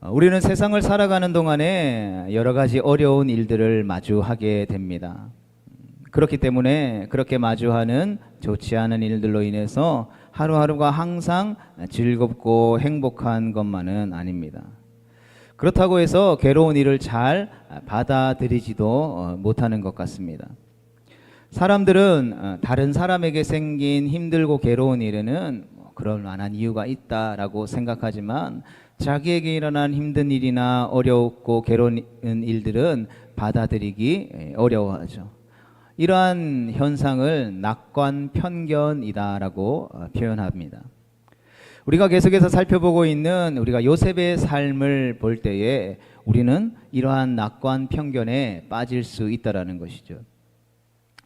우리는 세상을 살아가는 동안에 여러 가지 어려운 일들을 마주하게 됩니다. 그렇기 때문에 그렇게 마주하는 좋지 않은 일들로 인해서 하루하루가 항상 즐겁고 행복한 것만은 아닙니다. 그렇다고 해서 괴로운 일을 잘 받아들이지도 못하는 것 같습니다. 사람들은 다른 사람에게 생긴 힘들고 괴로운 일에는 그럴 만한 이유가 있다라고 생각하지만 자기에게 일어난 힘든 일이나 어렵고 괴로운 일들은 받아들이기 어려워하죠. 이러한 현상을 낙관 편견이다라고 표현합니다. 우리가 계속해서 살펴보고 있는 우리가 요셉의 삶을 볼 때에 우리는 이러한 낙관 편견에 빠질 수 있다라는 것이죠.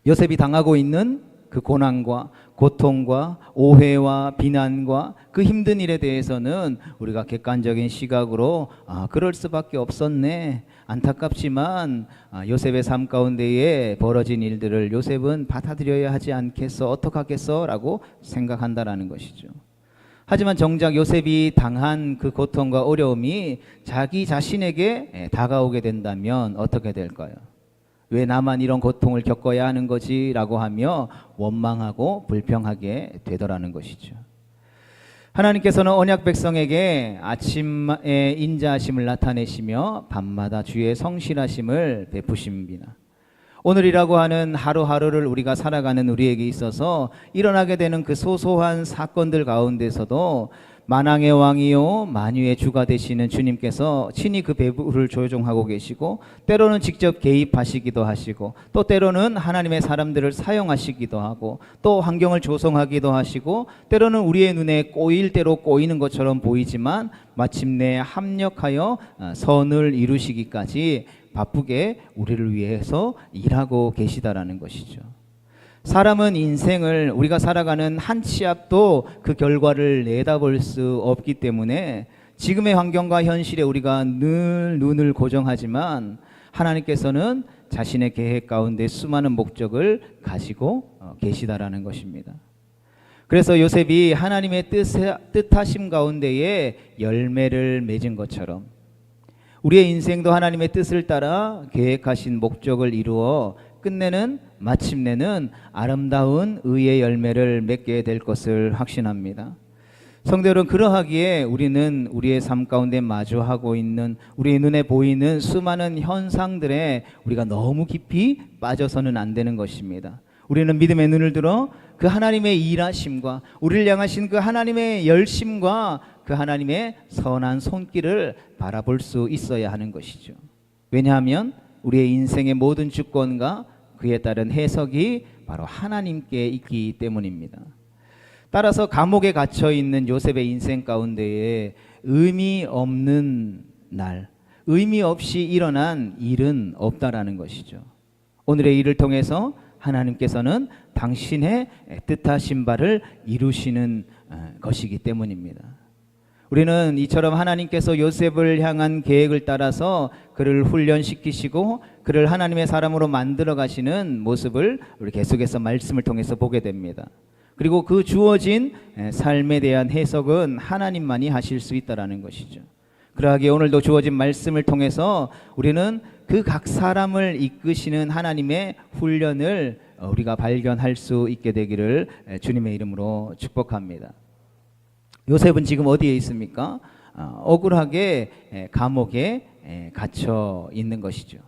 요셉이 당하고 있는 그 고난과 고통과 오해와 비난과 그 힘든 일에 대해서는 우리가 객관적인 시각으로 그럴 수밖에 없었네, 안타깝지만 요셉의 삶 가운데에 벌어진 일들을 요셉은 받아들여야 하지 않겠어, 어떡하겠어 라고 생각한다라는 것이죠. 하지만 정작 요셉이 당한 그 고통과 어려움이 자기 자신에게 다가오게 된다면 어떻게 될까요? 왜 나만 이런 고통을 겪어야 하는 거지? 라고 하며 원망하고 불평하게 되더라는 것이죠. 하나님께서는 언약 백성에게 아침에 인자하심을 나타내시며 밤마다 주의 성실하심을 베푸십니다. 오늘이라고 하는 하루하루를 우리가 살아가는 우리에게 있어서 일어나게 되는 그 소소한 사건들 가운데서도 만왕의 왕이요 만유의 주가 되시는 주님께서 친히 그 배부를 조종하고 계시고, 때로는 직접 개입하시기도 하시고, 또 때로는 하나님의 사람들을 사용하시기도 하고, 또 환경을 조성하기도 하시고, 때로는 우리의 눈에 꼬일 대로 꼬이는 것처럼 보이지만 마침내 합력하여 선을 이루시기까지 바쁘게 우리를 위해서 일하고 계시다라는 것이죠. 사람은 인생을 우리가 살아가는 한 치 앞도 그 결과를 내다볼 수 없기 때문에 지금의 환경과 현실에 우리가 늘 눈을 고정하지만 하나님께서는 자신의 계획 가운데 수많은 목적을 가지고 계시다라는 것입니다. 그래서 요셉이 하나님의 뜻하심 가운데에 열매를 맺은 것처럼 우리의 인생도 하나님의 뜻을 따라 계획하신 목적을 이루어 끝내는 마침내는 아름다운 의의 열매를 맺게 될 것을 확신합니다. 성도 여러분, 그러하기에 우리는 우리의 삶 가운데 마주하고 있는 우리의 눈에 보이는 수많은 현상들에 우리가 너무 깊이 빠져서는 안 되는 것입니다. 우리는 믿음의 눈을 들어 그 하나님의 일하심과 우리를 향하신 그 하나님의 열심과 그 하나님의 선한 손길을 바라볼 수 있어야 하는 것이죠. 왜냐하면 우리의 인생의 모든 주권과 그에 따른 해석이 바로 하나님께 있기 때문입니다. 따라서 감옥에 갇혀 있는 요셉의 인생 가운데에 의미 없는 날, 의미 없이 일어난 일은 없다라는 것이죠. 오늘의 일을 통해서 하나님께서는 당신의 뜻하신 바를 이루시는 것이기 때문입니다. 우리는 이처럼 하나님께서 요셉을 향한 계획을 따라서 그를 훈련시키시고 그를 하나님의 사람으로 만들어 가시는 모습을 우리 계속해서 말씀을 통해서 보게 됩니다. 그리고 그 주어진 삶에 대한 해석은 하나님만이 하실 수 있다라는 것이죠. 그러하기에 오늘도 주어진 말씀을 통해서 우리는 그 각 사람을 이끄시는 하나님의 훈련을 우리가 발견할 수 있게 되기를 주님의 이름으로 축복합니다. 요셉은 지금 어디에 있습니까? 억울하게 감옥에 갇혀 있는 것이죠.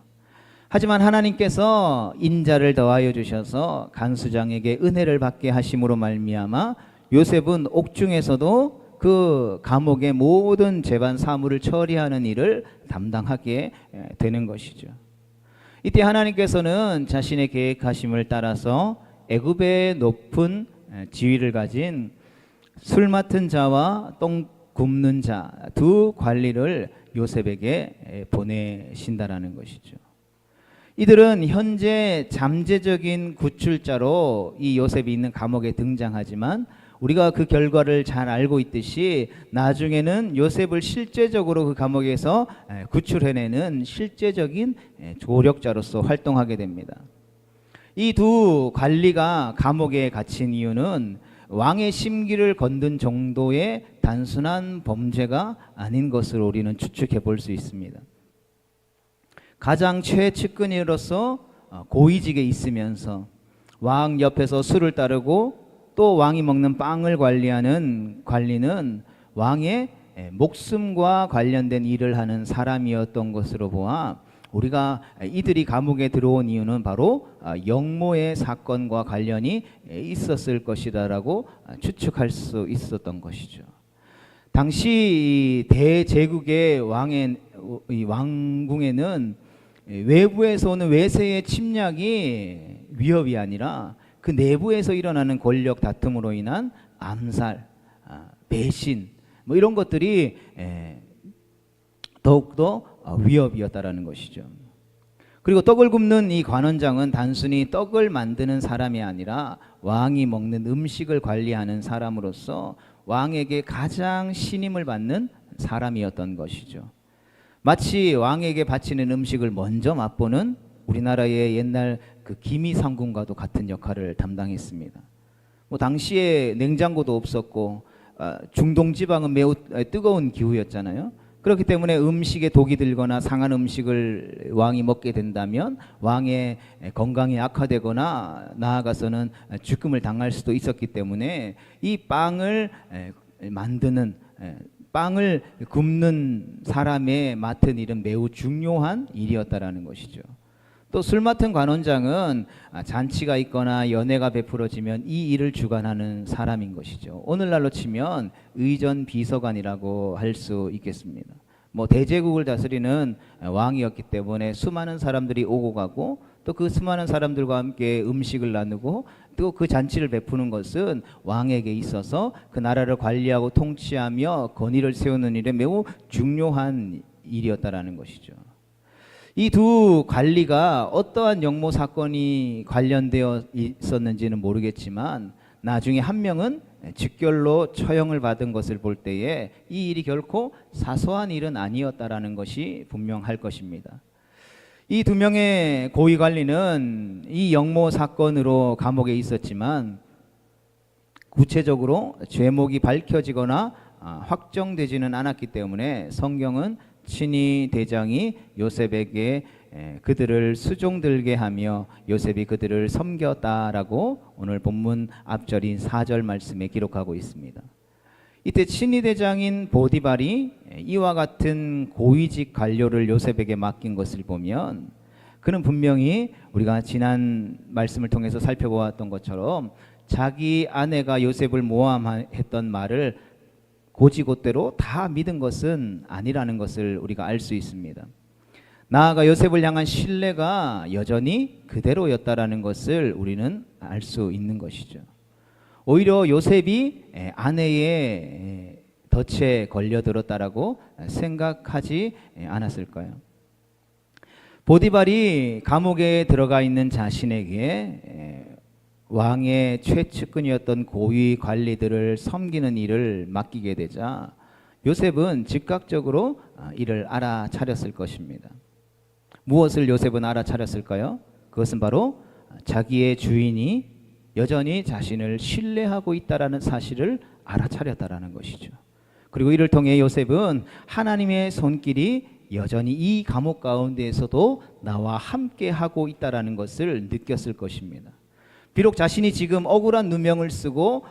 하지만 하나님께서 인자를 더하여 주셔서 간수장에게 은혜를 받게 하심으로 말미암아 요셉은 옥중에서도 그 감옥의 모든 재반 사무를 처리하는 일을 담당하게 되는 것이죠. 이때 하나님께서는 자신의 계획하심을 따라서 애굽의 높은 지위를 가진 술 맡은 자와 똥 굽는 자 두 관리를 요셉에게 보내신다라는 것이죠. 이들은 현재 잠재적인 구출자로 이 요셉이 있는 감옥에 등장하지만 우리가 그 결과를 잘 알고 있듯이 나중에는 요셉을 실제적으로 그 감옥에서 구출해내는 실제적인 조력자로서 활동하게 됩니다. 이 두 관리가 감옥에 갇힌 이유는 왕의 심기를 건든 정도의 단순한 범죄가 아닌 것으로 우리는 추측해 볼 수 있습니다. 가장 최측근으로서 고위직에 있으면서 왕 옆에서 술을 따르고 또 왕이 먹는 빵을 관리하는 관리는 왕의 목숨과 관련된 일을 하는 사람이었던 것으로 보아 우리가 이들이 감옥에 들어온 이유는 바로 영모의 사건과 관련이 있었을 것이다라고 추측할 수 있었던 것이죠. 당시 대제국의 왕궁에는 외부에서 오는 외세의 침략이 위협이 아니라 그 내부에서 일어나는 권력 다툼으로 인한 암살, 배신 뭐 이런 것들이 더욱더 위협이었다라는 것이죠. 그리고 떡을 굽는 이 관원장은 단순히 떡을 만드는 사람이 아니라 왕이 먹는 음식을 관리하는 사람으로서 왕에게 가장 신임을 받는 사람이었던 것이죠. 마치 왕에게 바치는 음식을 먼저 맛보는 우리나라의 옛날 그 기미상궁과도 같은 역할을 담당했습니다. 뭐 당시에 냉장고도 없었고 중동 지방은 매우 뜨거운 기후였잖아요. 그렇기 때문에 음식에 독이 들거나 상한 음식을 왕이 먹게 된다면 왕의 건강이 악화되거나 나아가서는 죽음을 당할 수도 있었기 때문에 이 빵을 만드는 빵을 굽는 사람의 맡은 일은 매우 중요한 일이었다라는 것이죠. 또 술 맡은 관원장은 잔치가 있거나 연회가 베풀어지면 이 일을 주관하는 사람인 것이죠. 오늘날로 치면 의전 비서관이라고 할 수 있겠습니다. 뭐 대제국을 다스리는 왕이었기 때문에 수많은 사람들이 오고 가고 또 그 수많은 사람들과 함께 음식을 나누고 또 그 잔치를 베푸는 것은 왕에게 있어서 그 나라를 관리하고 통치하며 권위를 세우는 일에 매우 중요한 일이었다라는 것이죠. 이 두 관리가 어떠한 영모 사건이 관련되어 있었는지는 모르겠지만 나중에 한 명은 직결로 처형을 받은 것을 볼 때에 이 일이 결코 사소한 일은 아니었다라는 것이 분명할 것입니다. 이 두 명의 고위 관리는 이 영모 사건으로 감옥에 있었지만 구체적으로 죄목이 밝혀지거나 확정되지는 않았기 때문에 성경은 친히 대장이 요셉에게 그들을 수종들게 하며 요셉이 그들을 섬겼다라고 오늘 본문 앞절인 4절 말씀에 기록하고 있습니다. 이때 친히 대장인 보디발이 이와 같은 고위직 관료를 요셉에게 맡긴 것을 보면 그는 분명히 우리가 지난 말씀을 통해서 살펴보았던 것처럼 자기 아내가 요셉을 모함했던 말을 고지고대로 다 믿은 것은 아니라는 것을 우리가 알 수 있습니다. 나아가 요셉을 향한 신뢰가 여전히 그대로였다라는 것을 우리는 알 수 있는 것이죠. 오히려 요셉이 아내의 덫에 걸려들었다라고 생각하지 않았을까요? 보디발이 감옥에 들어가 있는 자신에게 왕의 최측근이었던 고위 관리들을 섬기는 일을 맡기게 되자 요셉은 즉각적으로 이를 알아차렸을 것입니다. 무엇을 요셉은 알아차렸을까요? 그것은 바로 자기의 주인이 여전히 자신을 신뢰하고 있다라는 사실을 알아차렸다라는 것이죠. 그리고 이를 통해 요셉은 하나님의 손길이 여전히 이 감옥 가운데에서도 나와 함께 하고 있다라는 것을 느꼈을 것입니다. 비록 자신이 지금 억울한 누명을 쓰고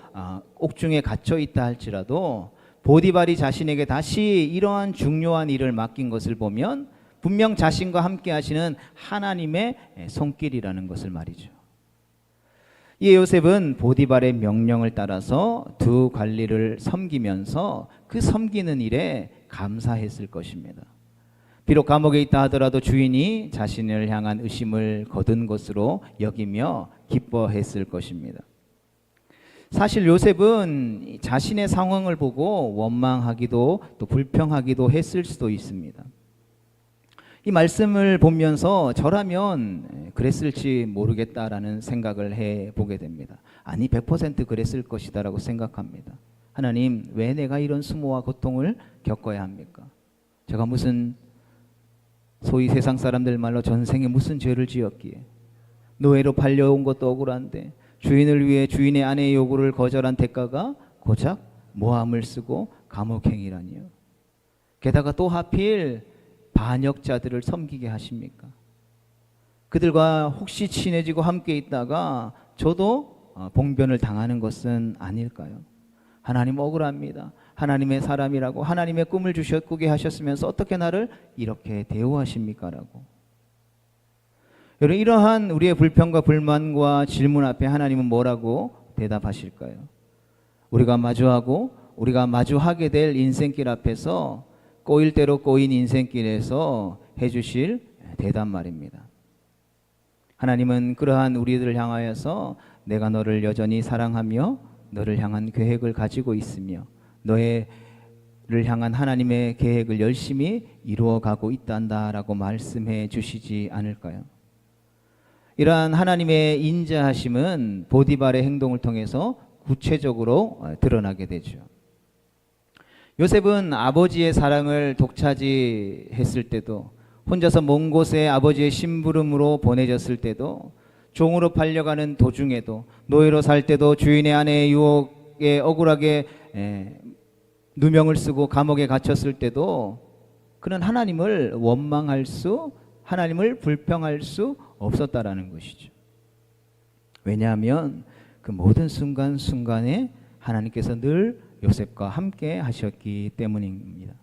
옥중에 갇혀 있다 할지라도 보디발이 자신에게 다시 이러한 중요한 일을 맡긴 것을 보면 분명 자신과 함께 하시는 하나님의 손길이라는 것을 말이죠. 이 요셉은 보디발의 명령을 따라서 두 관리를 섬기면서 그 섬기는 일에 감사했을 것입니다. 비록 감옥에 있다 하더라도 주인이 자신을 향한 의심을 거둔 것으로 여기며 기뻐했을 것입니다. 사실 요셉은 자신의 상황을 보고 원망하기도 또 불평하기도 했을 수도 있습니다. 이 말씀을 보면서 저라면 그랬을지 모르겠다라는 생각을 해보게 됩니다. 아니 100% 그랬을 것이다 라고 생각합니다. 하나님, 왜 내가 이런 수모와 고통을 겪어야 합니까? 제가 무슨 소위 세상 사람들 말로 전생에 무슨 죄를 지었기에 노예로 팔려온 것도 억울한데 주인을 위해 주인의 아내의 요구를 거절한 대가가 고작 모함을 쓰고 감옥행이라니요. 게다가 또 하필 반역자들을 섬기게 하십니까? 그들과 혹시 친해지고 함께 있다가 저도 봉변을 당하는 것은 아닐까요? 하나님 억울합니다. 하나님의 사람이라고 하나님의 꿈을 꾸게 하셨으면서 어떻게 나를 이렇게 대우하십니까? 라고. 여러분, 이러한 우리의 불평과 불만과 질문 앞에 하나님은 뭐라고 대답하실까요? 우리가 마주하고 우리가 마주하게 될 인생길 앞에서 꼬일 대로 꼬인 인생길에서 해주실 대답 말입니다. 하나님은 그러한 우리들을 향하여서 내가 너를 여전히 사랑하며 너를 향한 계획을 가지고 있으며 너를 향한 하나님의 계획을 열심히 이루어가고 있단다라고 말씀해 주시지 않을까요? 이러한 하나님의 인자하심은 보디발의 행동을 통해서 구체적으로 드러나게 되죠. 요셉은 아버지의 사랑을 독차지했을 때도, 혼자서 먼 곳에 아버지의 심부름으로 보내졌을 때도, 종으로 팔려가는 도중에도, 노예로 살 때도, 주인의 아내의 유혹에 억울하게 누명을 쓰고 감옥에 갇혔을 때도 그는 하나님을 원망할 수, 하나님을 불평할 수 없었다라는 것이죠. 왜냐하면 그 모든 순간순간에 하나님께서 늘 요셉과 함께 하셨기 때문입니다.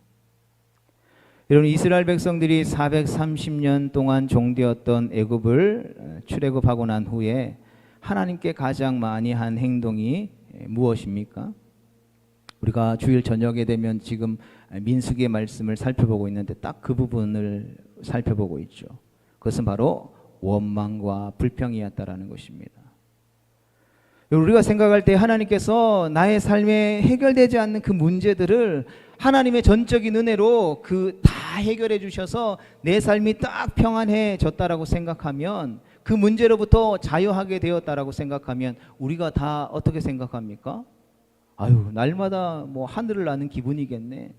여러분, 이스라엘 백성들이 430년 동안 종되었던 애굽을 출애굽하고 난 후에 하나님께 가장 많이 한 행동이 무엇입니까? 우리가 주일 저녁에 되면 지금 민수기의 말씀을 살펴보고 있는데 딱 그 부분을 살펴보고 있죠. 그것은 바로 원망과 불평이었다라는 것입니다. 우리가 생각할 때 하나님께서 나의 삶에 해결되지 않는 그 문제들을 하나님의 전적인 은혜로 그 다 해결해 주셔서 내 삶이 딱 평안해졌다라고 생각하면, 그 문제로부터 자유하게 되었다라고 생각하면 우리가 다 어떻게 생각합니까? 아유, 날마다 뭐 하늘을 나는 기분이겠네.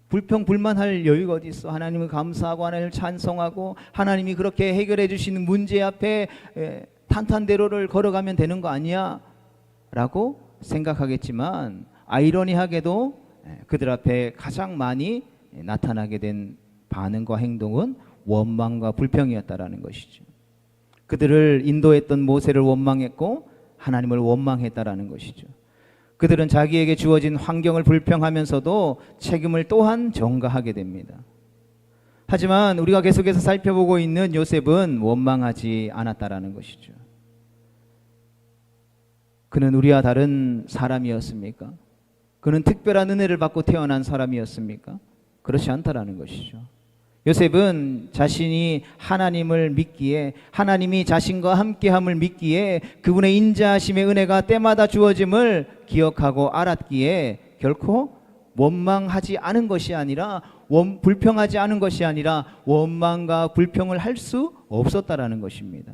불평 불만할 여유가 어디 있어. 하나님을 감사하고 하나님을 찬송하고 하나님이 그렇게 해결해 주시는 문제 앞에 탄탄대로를 걸어가면 되는 거 아니야? 라고 생각하겠지만, 아이러니하게도 그들 앞에 가장 많이 나타나게 된 반응과 행동은 원망과 불평이었다라는 것이죠. 그들을 인도했던 모세를 원망했고 하나님을 원망했다라는 것이죠. 그들은 자기에게 주어진 환경을 불평하면서도 책임을 또한 전가하게 됩니다. 하지만 우리가 계속해서 살펴보고 있는 요셉은 원망하지 않았다라는 것이죠. 그는 우리와 다른 사람이었습니까? 그는 특별한 은혜를 받고 태어난 사람이었습니까? 그렇지 않다라는 것이죠. 요셉은 자신이 하나님을 믿기에, 하나님이 자신과 함께함을 믿기에, 그분의 인자하심의 은혜가 때마다 주어짐을 기억하고 알았기에 결코 원망하지 않은 것이 아니라, 불평하지 않은 것이 아니라 원망과 불평을 할 수 없었다라는 것입니다.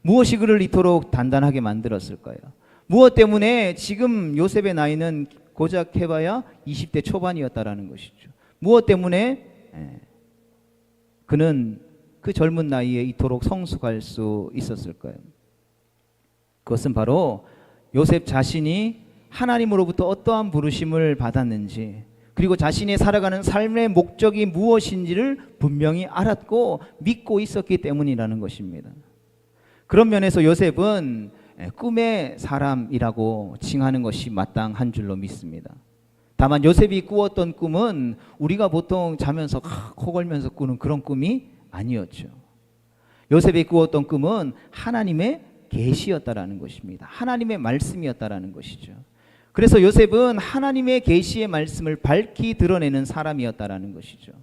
무엇이 그를 이토록 단단하게 만들었을까요? 무엇 때문에? 지금 요셉의 나이는 고작 해봐야 20대 초반이었다라는 것이죠. 무엇 때문에 그는 그 젊은 나이에 이토록 성숙할 수 있었을까요? 그것은 바로 요셉 자신이 하나님으로부터 어떠한 부르심을 받았는지, 그리고 자신이 살아가는 삶의 목적이 무엇인지를 분명히 알았고 믿고 있었기 때문이라는 것입니다. 그런 면에서 요셉은 꿈의 사람이라고 칭하는 것이 마땅한 줄로 믿습니다. 다만 요셉이 꾸었던 꿈은 우리가 보통 자면서 코 골면서 꾸는 그런 꿈이 아니었죠. 요셉이 꾸었던 꿈은 하나님의 계시였다라는 것입니다. 하나님의 말씀이었다라는 것이죠. 그래서 요셉은 하나님의 계시의 말씀을 밝히 드러내는 사람이었다라는 것이죠.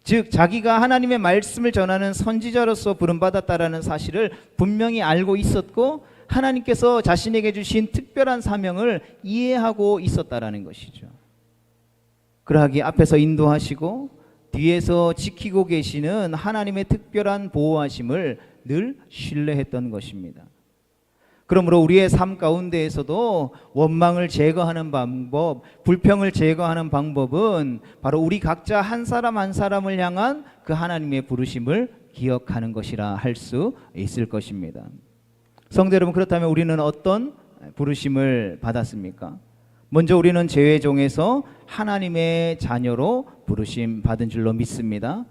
즉 자기가 하나님의 말씀을 전하는 선지자로서 부름받았다라는 사실을 분명히 알고 있었고, 하나님께서 자신에게 주신 특별한 사명을 이해하고 있었다라는 것이죠. 그러하기에 앞에서 인도하시고 뒤에서 지키고 계시는 하나님의 특별한 보호하심을 늘 신뢰했던 것입니다. 그러므로 우리의 삶 가운데에서도 원망을 제거하는 방법, 불평을 제거하는 방법은 바로 우리 각자 한 사람 한 사람을 향한 그 하나님의 부르심을 기억하는 것이라 할 수 있을 것입니다. 성도 여러분, 그렇다면 우리는 어떤 부르심을 받았습니까? 먼저 우리는 죄의 종에서 하나님의 자녀로 부르심 받은 줄로 믿습니다.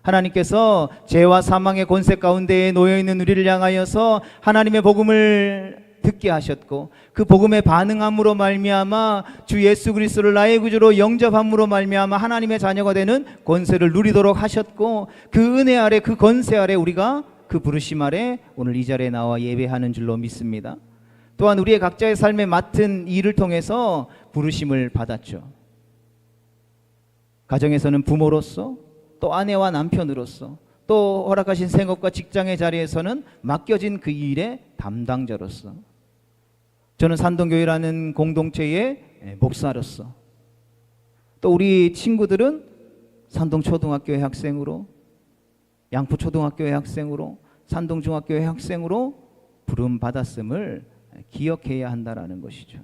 하나님께서 죄와 사망의 권세 가운데에 놓여있는 우리를 향하여서 하나님의 복음을 듣게 하셨고, 그 복음에 반응함으로 말미암아 주 예수 그리스도를 나의 구주로 영접함으로 말미암아 하나님의 자녀가 되는 권세를 누리도록 하셨고, 그 은혜 아래, 그 권세 아래 우리가 그 부르심 아래 오늘 이 자리에 나와 예배하는 줄로 믿습니다. 또한 우리의 각자의 삶에 맡은 일을 통해서 부르심을 받았죠. 가정에서는 부모로서, 또 아내와 남편으로서, 또 허락하신 생업과 직장의 자리에서는 맡겨진 그 일의 담당자로서, 저는 산동교회라는 공동체의 목사로서, 또 우리 친구들은 산동초등학교의 학생으로, 양포초등학교의 학생으로, 산동중학교의 학생으로 부름받았음을 기억해야 한다라는 것이죠.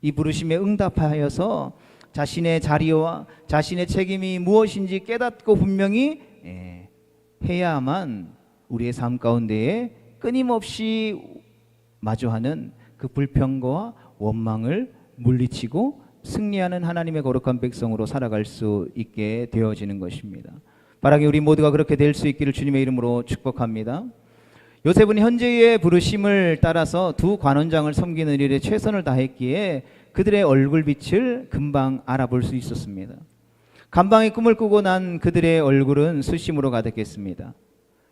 이 부르심에 응답하여서 자신의 자리와 자신의 책임이 무엇인지 깨닫고 분명히 해야만 우리의 삶 가운데에 끊임없이 마주하는 그 불평과 원망을 물리치고 승리하는 하나님의 거룩한 백성으로 살아갈 수 있게 되어지는 것입니다. 바라기 우리 모두가 그렇게 될 수 있기를 주님의 이름으로 축복합니다. 요셉은 현재의 부르심을 따라서 두 관원장을 섬기는 일에 최선을 다했기에 그들의 얼굴빛을 금방 알아볼 수 있었습니다. 간방의 꿈을 꾸고 난 그들의 얼굴은 수심으로 가득했습니다.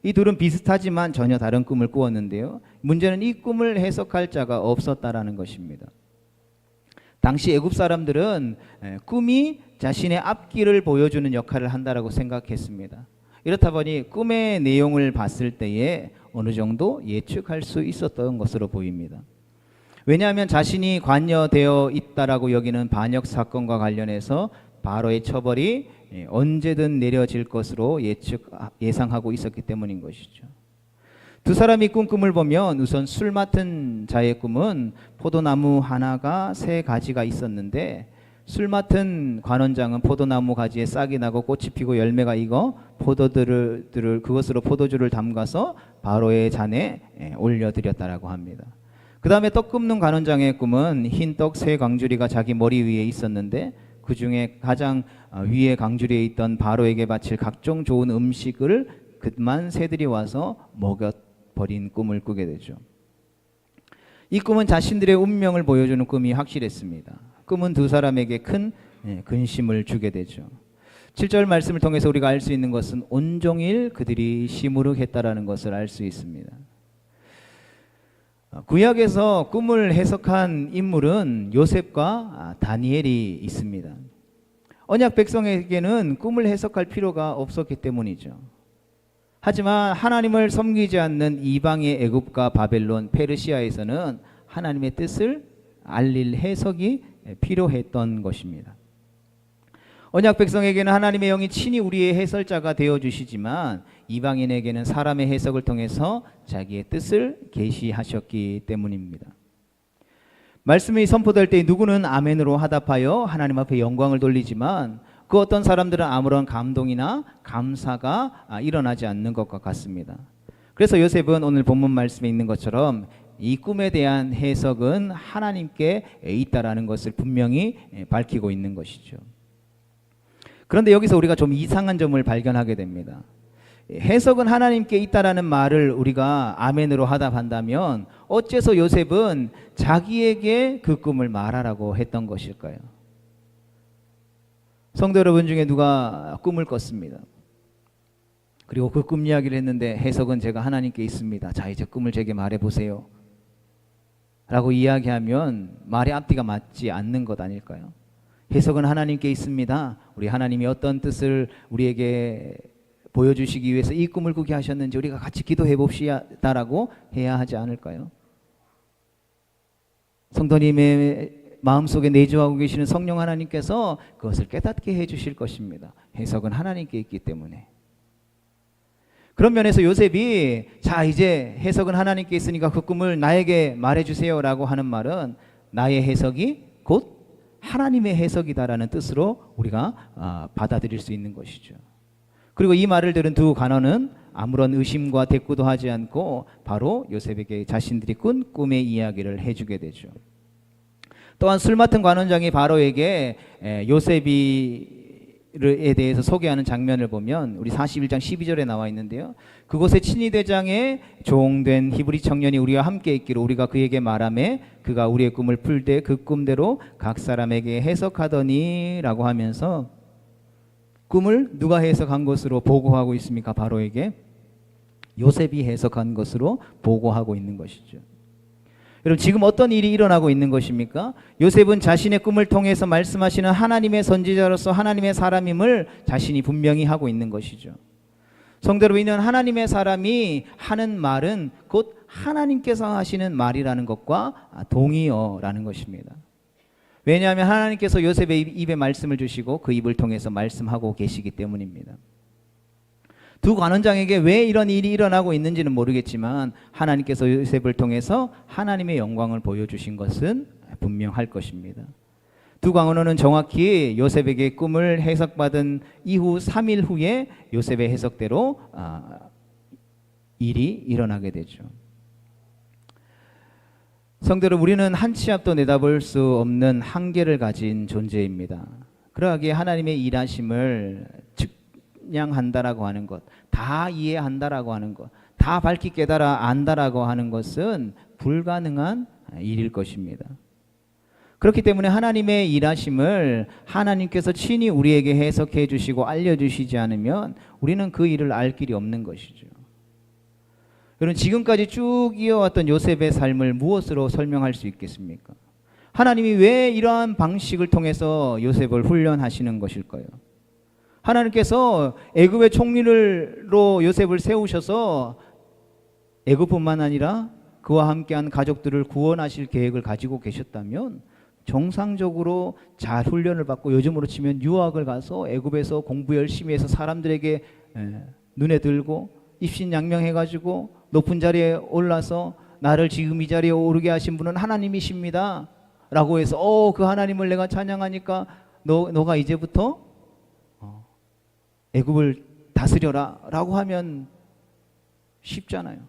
이 둘은 비슷하지만 전혀 다른 꿈을 꾸었는데요, 문제는 이 꿈을 해석할 자가 없었다라는 것입니다. 당시 애굽 사람들은 꿈이 자신의 앞길을 보여주는 역할을 한다라고 생각했습니다. 이렇다 보니 꿈의 내용을 봤을 때에 어느 정도 예측할 수 있었던 것으로 보입니다. 왜냐하면 자신이 관여되어 있다라고 여기는 반역 사건과 관련해서 바로의 처벌이 언제든 내려질 것으로 예상하고 있었기 때문인 것이죠. 두 사람이 꾼 꿈을 보면 우선 술 맡은 자의 꿈은 포도나무 하나가 3가지가 있었는데, 술 맡은 관원장은 포도나무 가지에 싹이 나고 꽃이 피고 열매가 익어 포도들을 그것으로 포도주를 담가서 바로의 잔에 올려드렸다라고 합니다. 그 다음에 떡 굽는 관원장의 꿈은 흰떡 3광주리가 자기 머리 위에 있었는데, 그 중에 가장 위에 광주리에 있던 바로에게 바칠 각종 좋은 음식을 그만 새들이 와서 먹여버린 꿈을 꾸게 되죠. 이 꿈은 자신들의 운명을 보여주는 꿈이 확실했습니다. 꿈은 두 사람에게 큰 근심을 주게 되죠. 7절 말씀을 통해서 우리가 알 수 있는 것은 온종일 그들이 시무룩했다라는 것을 알 수 있습니다. 구약에서 꿈을 해석한 인물은 요셉과 다니엘이 있습니다. 언약 백성에게는 꿈을 해석할 필요가 없었기 때문이죠. 하지만 하나님을 섬기지 않는 이방의 애굽과 바벨론, 페르시아에서는 하나님의 뜻을 알릴 해석이 필요했던 것입니다. 언약 백성에게는 하나님의 영이 친히 우리의 해설자가 되어주시지만 이방인에게는 사람의 해석을 통해서 자기의 뜻을 계시하셨기 때문입니다. 말씀이 선포될 때 누구는 아멘으로 화답하여 하나님 앞에 영광을 돌리지만 그 어떤 사람들은 아무런 감동이나 감사가 일어나지 않는 것과 같습니다. 그래서 요셉은 오늘 본문 말씀에 있는 것처럼 이 꿈에 대한 해석은 하나님께 있다라는 것을 분명히 밝히고 있는 것이죠. 그런데 여기서 우리가 좀 이상한 점을 발견하게 됩니다. 해석은 하나님께 있다라는 말을 우리가 아멘으로 화답한다면 어째서 요셉은 자기에게 그 꿈을 말하라고 했던 것일까요? 성도 여러분 중에 누가 꿈을 꿨습니다. 그리고 그 꿈 이야기를 했는데 해석은 제가 하나님께 있습니다. 자, 이제 꿈을 제게 말해보세요 라고 이야기하면 말의 앞뒤가 맞지 않는 것 아닐까요? 해석은 하나님께 있습니다. 우리 하나님이 어떤 뜻을 우리에게 보여주시기 위해서 이 꿈을 꾸게 하셨는지 우리가 같이 기도해 봅시다라고 해야 하지 않을까요? 성도님의 마음속에 내주하고 계시는 성령 하나님께서 그것을 깨닫게 해주실 것입니다. 해석은 하나님께 있기 때문에. 그런 면에서 요셉이 자, 이제 해석은 하나님께 있으니까 그 꿈을 나에게 말해주세요 라고 하는 말은 나의 해석이 곧 하나님의 해석이다라는 뜻으로 우리가 받아들일 수 있는 것이죠. 그리고 이 말을 들은 두 관원은 아무런 의심과 대꾸도 하지 않고 바로 요셉에게 자신들이 꾼 꿈의 이야기를 해주게 되죠. 또한 술 맡은 관원장이 바로에게 요셉에 대해서 소개하는 장면을 보면 우리 41장 12절에 나와 있는데요. 그곳에 친위대장의 종된 히브리 청년이 우리와 함께 있기로 우리가 그에게 말하매 그가 우리의 꿈을 풀 때 그 꿈대로 각 사람에게 해석하더니 라고 하면서 꿈을 누가 해석한 것으로 보고하고 있습니까? 바로에게 요셉이 해석한 것으로 보고하고 있는 것이죠. 여러분, 지금 어떤 일이 일어나고 있는 것입니까? 요셉은 자신의 꿈을 통해서 말씀하시는 하나님의 선지자로서 하나님의 사람임을 자신이 분명히 하고 있는 것이죠. 성도 여러분, 이는 하나님의 사람이 하는 말은 곧 하나님께서 하시는 말이라는 것과 동의어라는 것입니다. 왜냐하면 하나님께서 요셉의 입에 말씀을 주시고 그 입을 통해서 말씀하고 계시기 때문입니다. 두 관원장에게 왜 이런 일이 일어나고 있는지는 모르겠지만 하나님께서 요셉을 통해서 하나님의 영광을 보여주신 것은 분명할 것입니다. 두 관원은 정확히 요셉에게 꿈을 해석받은 이후 3일 후에 요셉의 해석대로 일이 일어나게 되죠. 성도들, 우리는 한 치 앞도 내다볼 수 없는 한계를 가진 존재입니다. 그러기에 하나님의 일하심을 측량한다라고 하는 것, 다 이해한다라고 하는 것, 다 밝히 깨달아 안다라고 하는 것은 불가능한 일일 것입니다. 그렇기 때문에 하나님의 일하심을 하나님께서 친히 우리에게 해석해 주시고 알려주시지 않으면 우리는 그 일을 알 길이 없는 것이죠. 여러분, 지금까지 쭉 이어왔던 요셉의 삶을 무엇으로 설명할 수 있겠습니까? 하나님이 왜 이러한 방식을 통해서 요셉을 훈련하시는 것일까요? 하나님께서 애굽의 총리로 요셉을 세우셔서 애굽뿐만 아니라 그와 함께한 가족들을 구원하실 계획을 가지고 계셨다면 정상적으로 잘 훈련을 받고 요즘으로 치면 유학을 가서 애굽에서 공부 열심히 해서 사람들에게 눈에 들고 입신양명해가지고 높은 자리에 올라서 나를 지금 이 자리에 오르게 하신 분은 하나님이십니다 라고 해서 그 하나님을 내가 찬양하니까 너가 이제부터 애굽을 다스려라 라고 하면 쉽잖아요.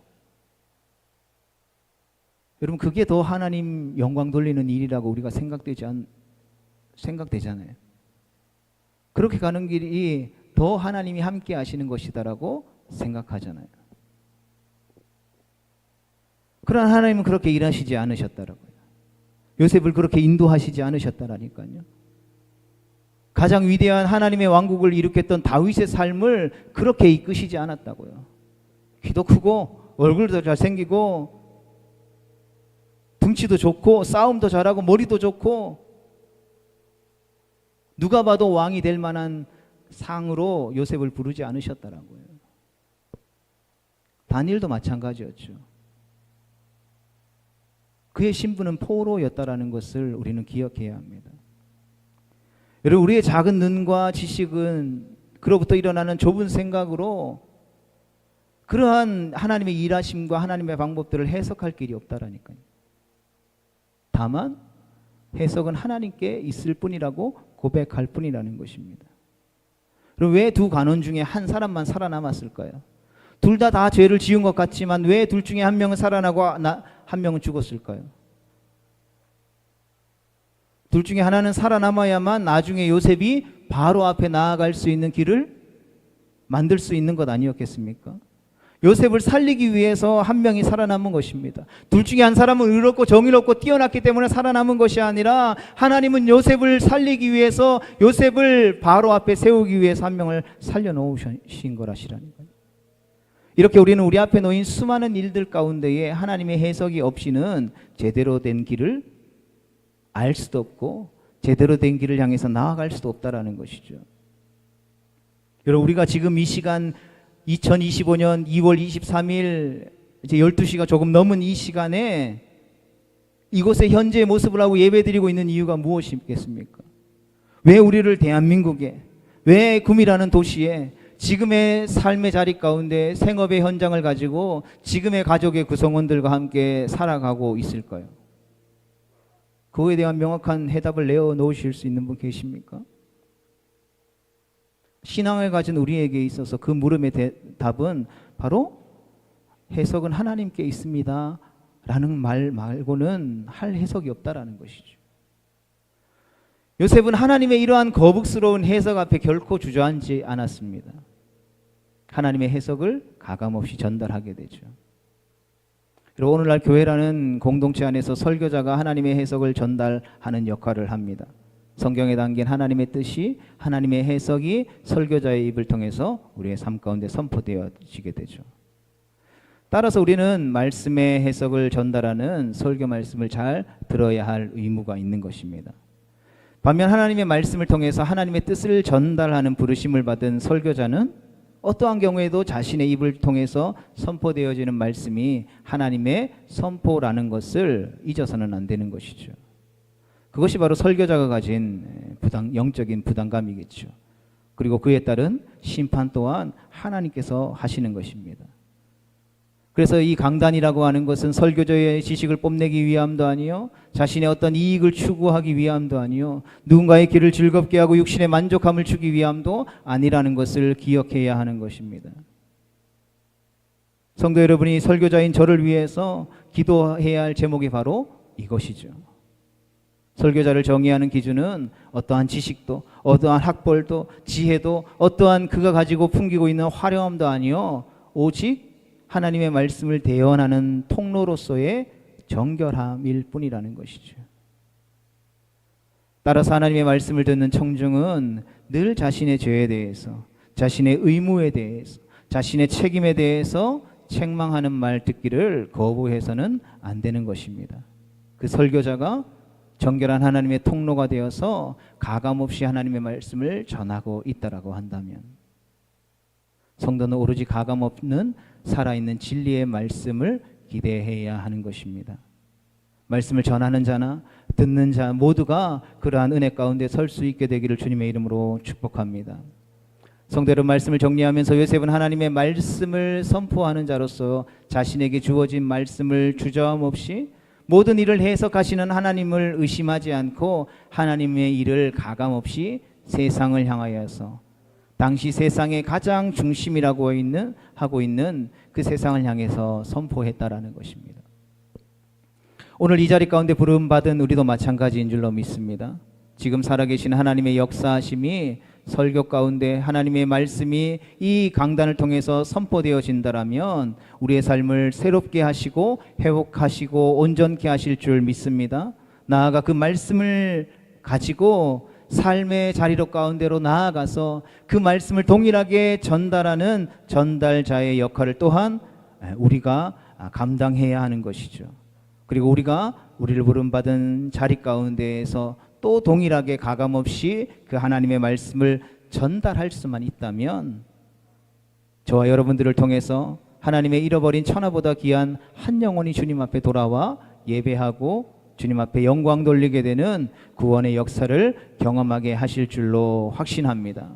여러분, 그게 더 하나님 영광 돌리는 일이라고 우리가 생각되잖아요. 그렇게 가는 길이 더 하나님이 함께 하시는 것이다라고 생각하잖아요. 그러나 하나님은 그렇게 일하시지 않으셨다라고요. 요셉을 그렇게 인도하시지 않으셨다라니까요. 가장 위대한 하나님의 왕국을 일으켰던 다윗의 삶을 그렇게 이끄시지 않았다고요. 키도 크고 얼굴도 잘생기고 등치도 좋고 싸움도 잘하고 머리도 좋고 누가 봐도 왕이 될 만한 상으로 요셉을 부르지 않으셨다라고요. 다니엘도 마찬가지였죠. 그의 신분은 포로였다라는 것을 우리는 기억해야 합니다. 여러분, 우리의 작은 눈과 지식은 그로부터 일어나는 좁은 생각으로 그러한 하나님의 일하심과 하나님의 방법들을 해석할 길이 없다라니까요. 다만 해석은 하나님께 있을 뿐이라고 고백할 뿐이라는 것입니다. 그럼 왜 두 관원 중에 한 사람만 살아남았을까요? 둘 다 죄를 지은 것 같지만 왜 둘 중에 한 명은 살아나고 한 명은 죽었을까요? 둘 중에 하나는 살아남아야만 나중에 요셉이 바로 앞에 나아갈 수 있는 길을 만들 수 있는 것 아니었겠습니까? 요셉을 살리기 위해서 한 명이 살아남은 것입니다. 둘 중에 한 사람은 의롭고 정의롭고 뛰어났기 때문에 살아남은 것이 아니라 하나님은 요셉을 살리기 위해서, 요셉을 바로 앞에 세우기 위해서 한 명을 살려놓으신 거라시라니까요. 이렇게 우리는 우리 앞에 놓인 수많은 일들 가운데에 하나님의 해석이 없이는 제대로 된 길을 알 수도 없고 제대로 된 길을 향해서 나아갈 수도 없다라는 것이죠. 여러분, 우리가 지금 이 시간 2025년 2월 23일 이제 12시가 조금 넘은 이 시간에 이곳에 현재의 모습을 하고 예배드리고 있는 이유가 무엇이겠습니까? 왜 우리를 대한민국에, 왜 구미라는 도시에 지금의 삶의 자리 가운데 생업의 현장을 가지고 지금의 가족의 구성원들과 함께 살아가고 있을까요? 그거에 대한 명확한 해답을 내어놓으실 수 있는 분 계십니까? 신앙을 가진 우리에게 있어서 그 물음의 답은 바로 해석은 하나님께 있습니다 라는 말 말고는 할 해석이 없다라는 것이죠. 요셉은 하나님의 이러한 거북스러운 해석 앞에 결코 주저앉지 않았습니다. 하나님의 해석을 가감없이 전달하게 되죠. 그리고 오늘날 교회라는 공동체 안에서 설교자가 하나님의 해석을 전달하는 역할을 합니다. 성경에 담긴 하나님의 뜻이, 하나님의 해석이 설교자의 입을 통해서 우리의 삶 가운데 선포되어지게 되죠. 따라서 우리는 말씀의 해석을 전달하는 설교 말씀을 잘 들어야 할 의무가 있는 것입니다. 반면 하나님의 말씀을 통해서 하나님의 뜻을 전달하는 부르심을 받은 설교자는 어떠한 경우에도 자신의 입을 통해서 선포되어지는 말씀이 하나님의 선포라는 것을 잊어서는 안 되는 것이죠. 그것이 바로 설교자가 가진 영적인 부담감이겠죠. 그리고 그에 따른 심판 또한 하나님께서 하시는 것입니다. 그래서 이 강단이라고 하는 것은 설교자의 지식을 뽐내기 위함도 아니요, 자신의 어떤 이익을 추구하기 위함도 아니요, 누군가의 길을 즐겁게 하고 육신의 만족함을 주기 위함도 아니라는 것을 기억해야 하는 것입니다. 성도 여러분이 설교자인 저를 위해서 기도해야 할 제목이 바로 이것이죠. 설교자를 정의하는 기준은 어떠한 지식도, 어떠한 학벌도, 지혜도, 어떠한 그가 가지고 풍기고 있는 화려함도 아니요, 오직 하나님의 말씀을 대언하는 통로로서의 정결함일 뿐이라는 것이죠. 따라서 하나님의 말씀을 듣는 청중은 늘 자신의 죄에 대해서, 자신의 의무에 대해서, 자신의 책임에 대해서 책망하는 말 듣기를 거부해서는 안 되는 것입니다. 그 설교자가 정결한 하나님의 통로가 되어서 가감없이 하나님의 말씀을 전하고 있다라고 한다면, 성도는 오로지 가감없는 살아있는 진리의 말씀을 기대해야 하는 것입니다. 말씀을 전하는 자나 듣는 자 모두가 그러한 은혜 가운데 설 수 있게 되기를 주님의 이름으로 축복합니다. 성도 여러분, 말씀을 정리하면서 요셉은 하나님의 말씀을 선포하는 자로서 자신에게 주어진 말씀을 주저함 없이 모든 일을 해석하시는 하나님을 의심하지 않고 하나님의 일을 가감없이 세상을 향하여서 당시 세상의 가장 중심이라고 하고 있는 그 세상을 향해서 선포했다라는 것입니다. 오늘 이 자리 가운데 부름받은 우리도 마찬가지인 줄로 믿습니다. 지금 살아계신 하나님의 역사하심이 설교 가운데 하나님의 말씀이 이 강단을 통해서 선포되어진다라면 우리의 삶을 새롭게 하시고 회복하시고 온전케 하실 줄 믿습니다. 나아가 그 말씀을 가지고 삶의 자리로 가운데로 나아가서 그 말씀을 동일하게 전달하는 전달자의 역할을 또한 우리가 감당해야 하는 것이죠. 그리고 우리를 부름받은 자리 가운데에서 또 동일하게 가감없이 그 하나님의 말씀을 전달할 수만 있다면 저와 여러분들을 통해서 하나님의 잃어버린 천하보다 귀한 한 영혼이 주님 앞에 돌아와 예배하고 주님 앞에 영광 돌리게 되는 구원의 역사를 경험하게 하실 줄로 확신합니다.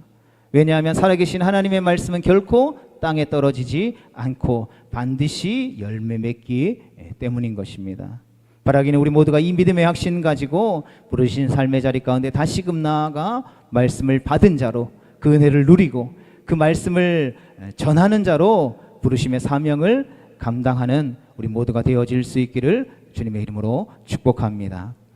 왜냐하면 살아계신 하나님의 말씀은 결코 땅에 떨어지지 않고 반드시 열매 맺기 때문인 것입니다. 바라기는 우리 모두가 이 믿음의 확신 가지고 부르신 삶의 자리 가운데 다시금 나아가 말씀을 받은 자로 그 은혜를 누리고 그 말씀을 전하는 자로 부르심의 사명을 감당하는 우리 모두가 되어질 수 있기를 주님의 이름으로 축복합니다.